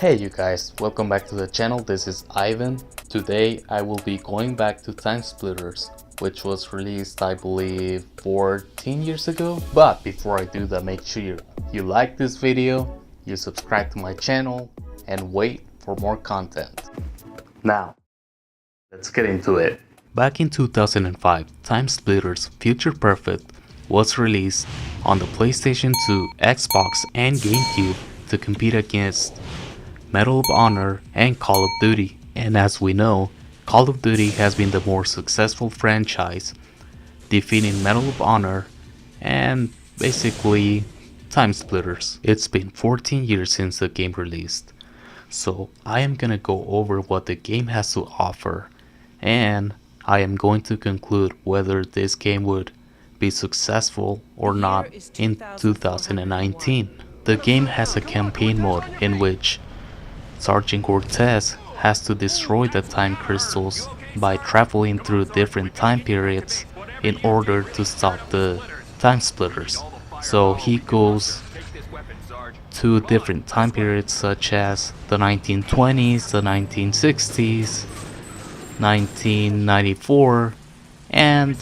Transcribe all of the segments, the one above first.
Hey you guys, welcome back to the channel. This is Ivan. Today I will be going back to Timesplitters, which was released I believe 14 years ago. But before I do that, make sure you like this video, you subscribe to my channel, and wait for more content. Now, let's get into it. Back in 2005, Timesplitters Future Perfect was released on the PlayStation 2, Xbox, and GameCube to compete against Medal of Honor and Call of Duty. And as we know, Call of Duty has been the more successful franchise, defeating Medal of Honor and basically Timesplitters. It's been 14 years since the game released, so I am gonna go over what the game has to offer, and I am going to conclude whether this game would be successful or not in 2019. The game has a campaign mode in which Sergeant Cortez has to destroy the time crystals by traveling through different time periods in order to stop the time splitters. So he goes to different time periods such as the 1920s, the 1960s, 1994, and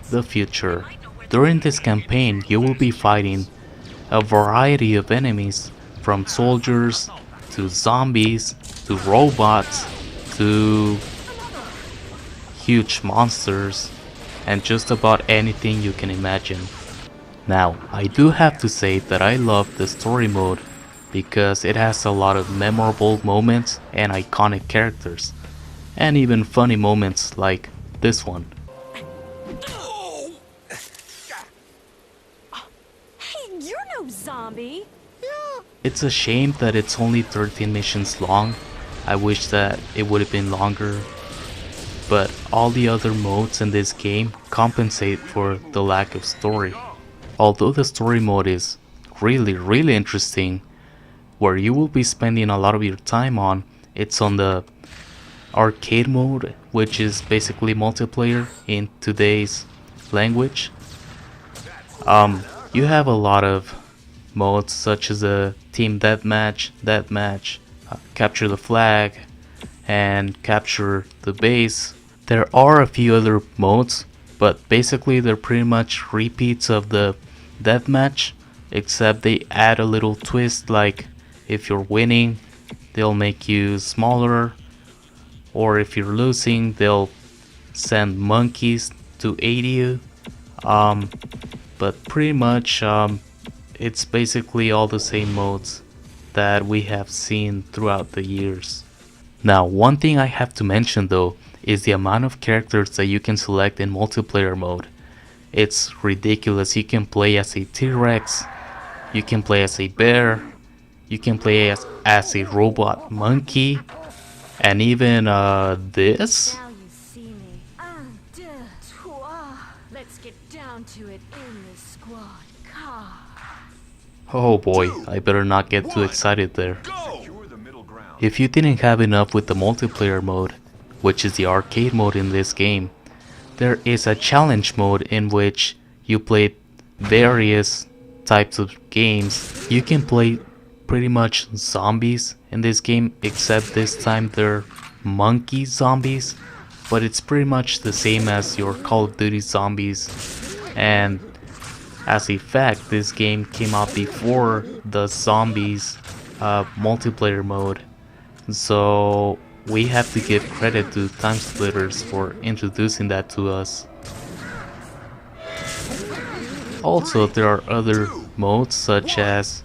the future. During this campaign, you will be fighting a variety of enemies, from soldiers to zombies, to robots, to huge monsters, and just about anything you can imagine. Now, I do have to say that I love the story mode because it has a lot of memorable moments and iconic characters, and even funny moments like this one. Hey, you're no zombie. It's a shame that it's only 13 missions long. I wish that it would have been longer, but all the other modes in this game compensate for the lack of story. Although the story mode is really interesting, where you will be spending a lot of your time on, it's on the arcade mode, which is basically multiplayer in today's language. You have a lot of modes such as a team deathmatch, capture the flag, and capture the base. There are a few other modes, but basically they're pretty much repeats of the deathmatch, except they add a little twist, like if you're winning, they'll make you smaller, or if you're losing, they'll send monkeys to aid you. But pretty much it's basically all the same modes that we have seen throughout the years. Now, one thing I have to mention though is the amount of characters that you can select in multiplayer mode. It's ridiculous. You can play as a T-Rex, you can play as a bear, you can play as a robot monkey, and even this. Now you see me. Let's get down to it in the squad car. Oh boy, I better not get too excited there. If you didn't have enough with the multiplayer mode, which is the arcade mode in this game, there is a challenge mode in which you play various types of games. You can play pretty much zombies in this game, except this time they're monkey zombies, but it's pretty much the same as your Call of Duty zombies. And as a fact, this game came out before the zombies multiplayer mode, so we have to give credit to Timesplitters for introducing that to us. Also, there are other modes such as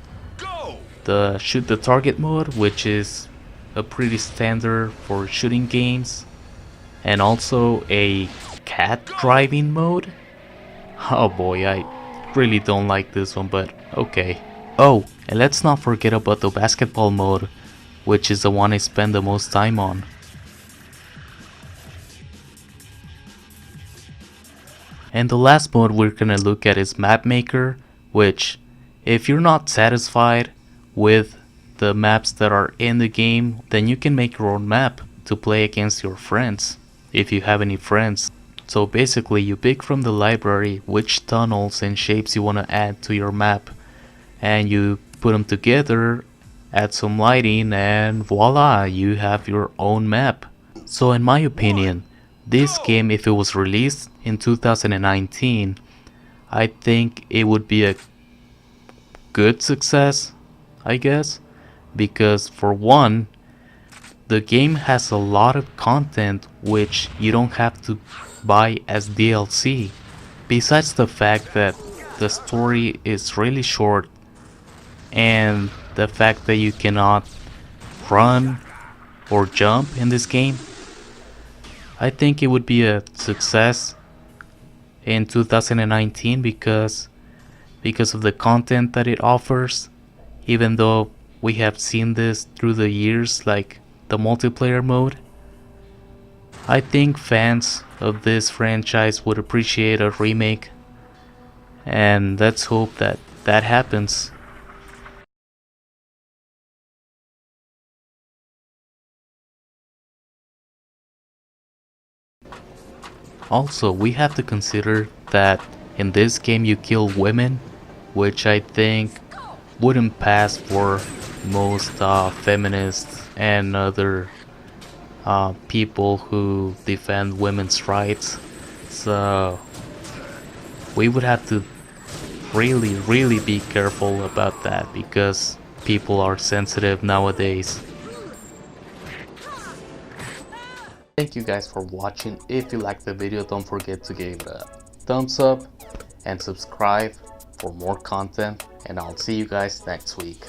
the shoot the target mode, which is a pretty standard for shooting games, and also a cat driving mode. Oh boy, I really don't like this one, but okay. Oh, and let's not forget about the basketball mode, which is the one I spend the most time on. And the last mode we're gonna look at is Map Maker, which, if you're not satisfied with the maps that are in the game, then you can make your own map to play against your friends, if you have any friends. So basically you pick from the library which tunnels and shapes you want to add to your map, and you put them together add some lighting, and voila, you have your own map. So in my opinion, this game, if it was released in 2019, I think it would be a good success, I guess, because for one, the game has a lot of content which you don't have to buy as DLC. Besides the fact that the story is really short and the fact that you cannot run or jump in this game, I think it would be a success in 2019 because of the content that it offers, even though we have seen this through the years, like the multiplayer mode. I think fans of this franchise would appreciate a remake, and let's hope that that happens. Also, we have to consider that in this game you kill women, which I think wouldn't pass for most feminists and other people who defend women's rights. So we would have to really be careful about that because people are sensitive nowadays. Thank you guys for watching. If you liked the video, don't forget to give it a thumbs up and subscribe for more content, and I'll see you guys next week.